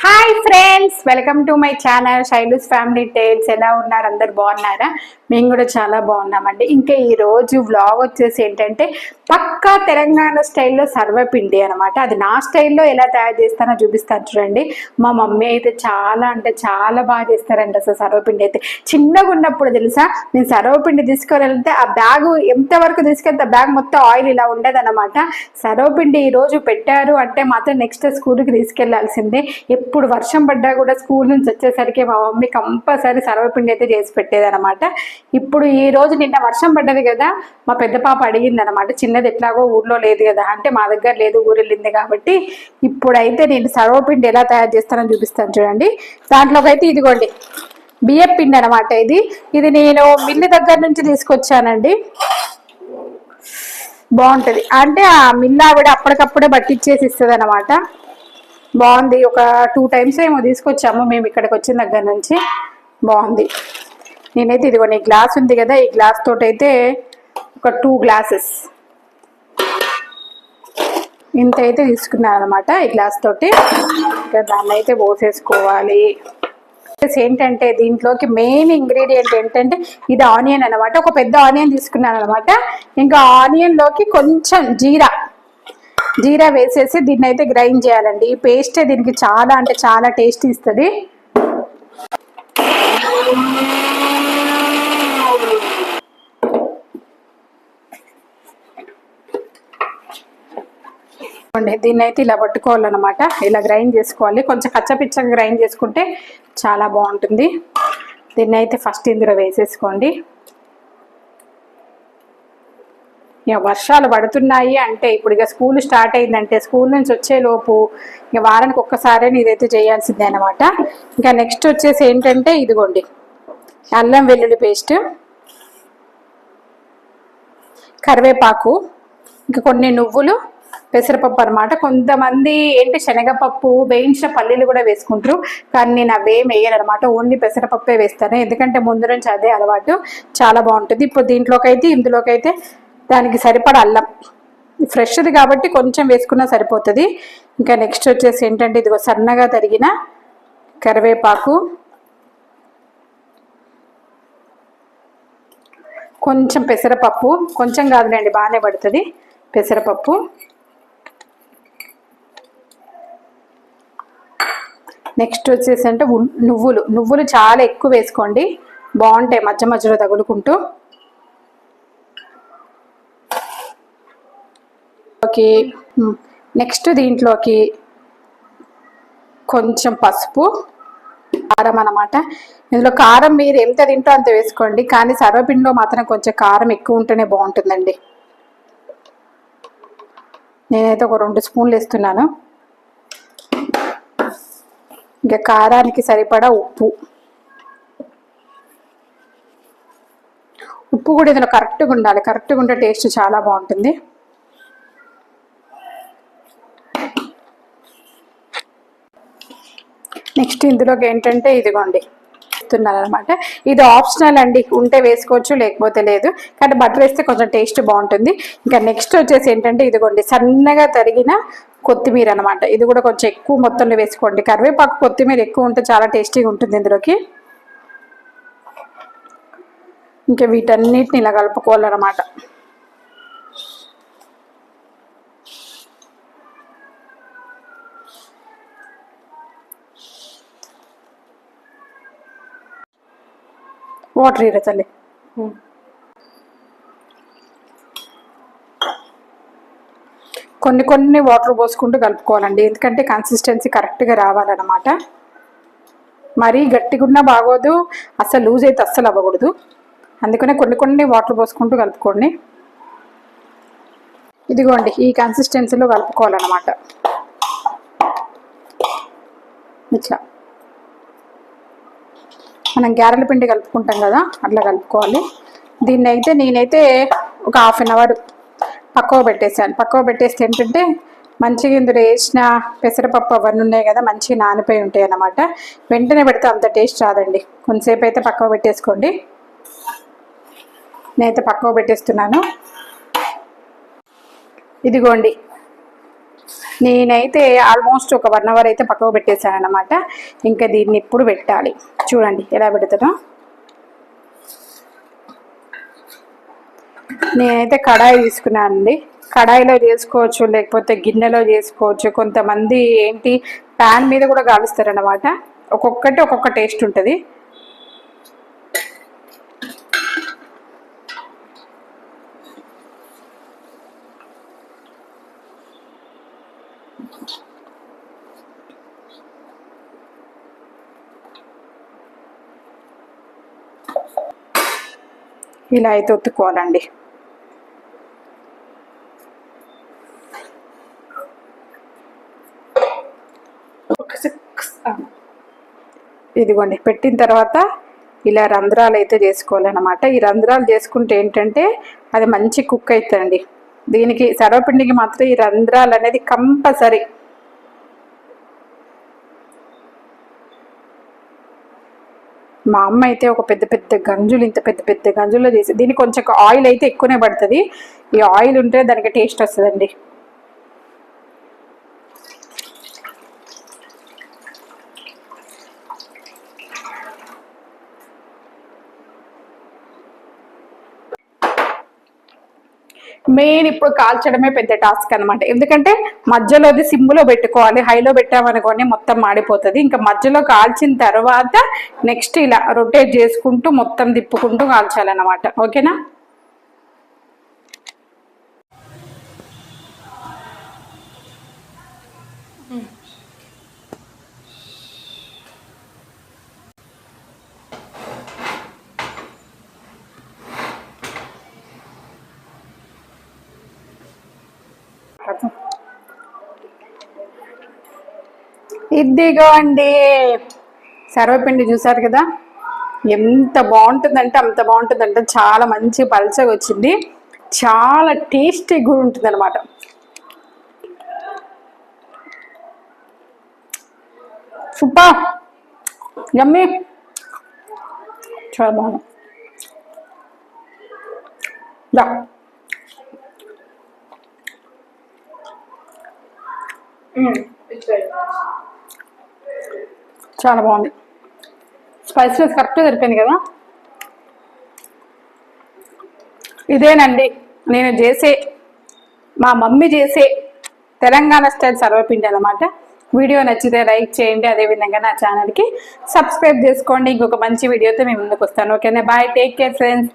Hi friends, welcome to my channel Shailu's family tales. ఎలా ఉన్నారు? అందరు బాగున్నారా? మేము కూడా చాలా బాగున్నామండి. ఇంకా ఈరోజు వ్లాగ్ వచ్చేసి ఏంటంటే పక్కా తెలంగాణ స్టైల్లో సర్వపిండి అనమాట. అది నా స్టైల్లో ఎలా తయారు చేస్తానో చూపిస్తాను చూడండి. మా మమ్మీ అయితే చాలా అంటే చాలా బాగా చేస్తారండి. అసలు సర్వపిండి అయితే చిన్నగా ఉన్నప్పుడు తెలుసా, నేను సర్వపిండి తీసుకొని వెళ్తే ఆ బ్యాగ్ ఎంతవరకు తీసుకెళ్తే బ్యాగ్ మొత్తం ఆయిల్ ఇలా ఉండేదన్నమాట. సర్వపిండి ఈరోజు పెట్టారు అంటే మాత్రం నెక్స్ట్ స్కూల్కి తీసుకెళ్లాల్సిందే. ఎప్పుడు వర్షం పడ్డా కూడా స్కూల్ నుంచి వచ్చేసరికి మా మమ్మీ కంపల్సరీ సర్వపిండి అయితే చేసి పెట్టేదనమాట. ఇప్పుడు ఈ రోజు నిన్న వర్షం పడ్డది కదా, మా పెద్ద పాప అడిగింది అనమాట. చిన్నది ఎట్లాగో ఊర్లో లేదు కదా అంటే, మా దగ్గర లేదు, ఊరు వెళ్ళింది కాబట్టి. ఇప్పుడైతే నేను సర్వపిండి ఎలా తయారు చేస్తానో చూపిస్తాను చూడండి. దాంట్లోకి అయితే ఇదిగోండి బియ్యం పిండి అనమాట. ఇది నేను మిల్లు దగ్గర నుంచి తీసుకొచ్చానండి. బాగుంటుంది అంటే ఆ మిల్లు ఆవిడ అప్పటికప్పుడే పట్టించేసి ఇస్తుంది అనమాట. బాగుంది. ఒక 2 times ఏమో తీసుకొచ్చాము మేము ఇక్కడికి వచ్చిన దగ్గర నుంచి. బాగుంది. నేనైతే ఇదిగోండి ఈ గ్లాస్ ఉంది కదా, ఈ గ్లాస్ తోటి అయితే ఒక 2 glasses ఇంత అయితే తీసుకున్నాను అనమాట. ఈ గ్లాస్ తోటి దాన్ని అయితే పోసేసుకోవాలి. ఏంటంటే దీంట్లోకి మెయిన్ ఇంగ్రీడియంట్ ఏంటంటే ఇది ఆనియన్ అనమాట. ఒక పెద్ద ఆనియన్ తీసుకున్నాను అనమాట. ఇంకా ఆనియన్లోకి కొంచెం జీరా వేసేసి దీన్ని అయితే గ్రైండ్ చేయాలండి. ఈ పేస్టే దీనికి చాలా అంటే చాలా టేస్ట్ ఇస్తుంది. దీన్ని అయితే ఇలా పట్టుకోవాలన్నమాట. ఇలా గ్రైండ్ చేసుకోవాలి. కొంచెం కచ్చపిచ్చగా గ్రైండ్ చేసుకుంటే చాలా బాగుంటుంది. దీన్ని అయితే ఫస్ట్ ఇందులో వేసేసుకోండి. ఇక వర్షాలు పడుతున్నాయి అంటే, ఇప్పుడు ఇక స్కూల్ స్టార్ట్ అయిందంటే స్కూల్ నుంచి వచ్చేలోపు ఇక వారానికి ఒక్కసారి ఇదైతే చేయాల్సిందే అనమాట. ఇంకా నెక్స్ట్ వచ్చేసి ఏంటంటే ఇదిగోండి అల్లం వెల్లుల్లి పేస్ట్, కరివేపాకు, ఇంకా కొన్ని నువ్వులు, పెసరపప్పు అనమాట. కొంతమంది ఏంటి శనగపప్పు వేయించిన పల్లీలు కూడా వేసుకుంటారు, కానీ నేను అవేం వేయను అనమాట. ఓన్లీ పెసరపప్పే వేస్తాను, ఎందుకంటే ముందు నుంచి అదే అలవాటు. చాలా బాగుంటుంది. ఇప్పుడు ఇందులోకైతే దానికి సరిపడా అల్లం ఫ్రెష్ది కాబట్టి కొంచెం వేసుకున్నా సరిపోతుంది. ఇంకా నెక్స్ట్ వచ్చేసి ఏంటంటే ఇదిగో సన్నగా తరిగిన కరివేపాకు, కొంచెం పెసరపప్పు, కొంచెం కాదులేండి బాగానే పడుతుంది పెసరపప్పు. నెక్స్ట్ వచ్చేసి అంటే నువ్వులు చాలా ఎక్కువ వేసుకోండి, బాగుంటాయి మధ్య మధ్యలో తగులుకుంటూ. నెక్స్ట్ దీంట్లోకి కొంచెం పసుపు, కారం అన్నమాట. ఇందులో కారం మీరు ఎంత తింటో అంత వేసుకోండి, కానీ సర్వపిండిలో మాత్రం కొంచెం కారం ఎక్కువ ఉంటేనే బాగుంటుందండి. నేనైతే ఒక 2 స్పూన్లు వేస్తున్నాను. ఇంకా కారానికి సరిపడా ఉప్పు కూడా ఇందులో కరెక్ట్గా ఉండాలి. కరెక్ట్గా ఉంటే టేస్ట్ చాలా బాగుంటుంది. నెక్స్ట్ ఇందులోకి ఏంటంటే ఇదిగోండి ఇస్తున్నాను అనమాట. ఇది ఆప్షనల్ అండి, ఉంటే వేసుకోవచ్చు లేకపోతే లేదు, కానీ బటర్ వేస్తే కొంచెం టేస్ట్ బాగుంటుంది. ఇంకా నెక్స్ట్ వచ్చేసి ఏంటంటే ఇదిగోండి సన్నగా తరిగిన కొత్తిమీర అనమాట. ఇది కూడా కొంచెం ఎక్కువ మొత్తంలో వేసుకోండి. కరివేపాకు కొత్తిమీర ఎక్కువ ఉంటే చాలా టేస్టీగా ఉంటుంది ఇందులోకి. ఇంకా వీటన్నిటిని ఇలా కలుపుకోవాలన్నమాట. వాటర్ ఇరచలే కొన్ని వాటర్ పోసుకుంటూ కలుపుకోవాలండి, ఎందుకంటే కన్సిస్టెన్సీ కరెక్ట్గా రావాలన్నమాట. మరీ గట్టిగా ఉన్నా బాగోదు, అసలు లూజ్ అయితే అస్సలు అవ్వకూడదు. అందుకనే కొన్ని వాటర్ పోసుకుంటూ కలుపుకోండి. ఇదిగోండి ఈ కన్సిస్టెన్సీలో కలుపుకోవాలన్నమాట. ఇట్లా మనం గారెల పిండి కలుపుకుంటాం కదా, అట్లా కలుపుకోవాలి. నేనైతే ఒక 1/2 hour పక్కకు పెట్టేసాను. పక్కకు పెట్టేస్తే ఏంటంటే మంచిగా ఇందులో వేసిన పెసరపప్పు అవన్నీ ఉన్నాయి కదా, మంచిగా నానిపోయి ఉంటాయి అన్నమాట. వెంటనే పెడితే అంత టేస్ట్ రాదండి. కొంతసేపు అయితే పక్కకు పెట్టేసుకోండి. నేనైతే పక్కకు పెట్టేస్తున్నాను. ఇదిగోండి నేనైతే ఆల్మోస్ట్ ఒక 1 అవర్ అయితే పక్కకు పెట్టేశాను అనమాట. ఇంకా దీన్ని ఇప్పుడు పెట్టాలి. చూడండి ఎలా పెడతానో. నేనైతే కడాయి తీసుకున్నానండి. కడాయిలో చేసుకోవచ్చు, లేకపోతే గిన్నెలో చేసుకోవచ్చు. కొంతమంది ఏంటి ప్యాన్ మీద కూడా కాలుస్తారనమాట. ఒక్కొక్కటి ఒక్కొక్క టేస్ట్ ఉంటుంది. ఇలా అయితే ఒత్తుకోవాలండి. ఇదిగోండి పెట్టిన తర్వాత ఇలా రంధ్రాలు అయితే చేసుకోవాలన్నమాట. ఈ రంధ్రాలు చేసుకుంటే ఏంటంటే అది మంచి కుక్ అవుతుందండి. దీనికి సర్వపిండికి మాత్రం ఈ రంధ్రాలు అనేది కంపల్సరీ. మా అమ్మ అయితే ఒక పెద్ద పెద్ద గంజులు, ఇంత పెద్ద పెద్ద గంజుల్లో చేసి, దీనికి కొంచెం ఆయిల్ అయితే ఎక్కువనే పడుతుంది. ఈ ఆయిల్ ఉంటే దానికి టేస్ట్ వస్తుందండి. మెయిన్ ఇప్పుడు కాల్చడమే పెద్ద టాస్క్ అనమాట. ఎందుకంటే మధ్యలో అది సిమ్లో పెట్టుకోవాలి. హైలో పెట్టామనుకోండి మొత్తం మాడిపోతుంది. ఇంకా మధ్యలో కాల్చిన తర్వాత నెక్స్ట్ ఇలా రొటేట్ చేసుకుంటూ మొత్తం తిప్పుకుంటూ కాల్చాలన్నమాట. ఓకేనా? ఇదిగోండి సర్వపిండి చూసారు కదా, ఎంత బాగుంటుందంటే అంత బాగుంటుందంటే. చాలా మంచి పల్చగా వచ్చింది, చాలా టేస్టీ కూడా ఉంటుంది అనమాట. సూపర్, యమ్మీ, చాలా బాగుంది. చాలా బాగుంది. స్పైసీనెస్ కరెక్ట్గా సరిపోయింది కదా. ఇదేనండి నేను చేసే, మా మమ్మీ చేసే తెలంగాణ స్టైల్ సర్వపిండి అనమాట. వీడియో నచ్చితే లైక్ చేయండి. అదేవిధంగా నా ఛానల్కి సబ్స్క్రైబ్ చేసుకోండి. ఇంకొక మంచి వీడియోతో మేము ముందుకు వస్తాను. ఓకేనా? Bye, take care friends.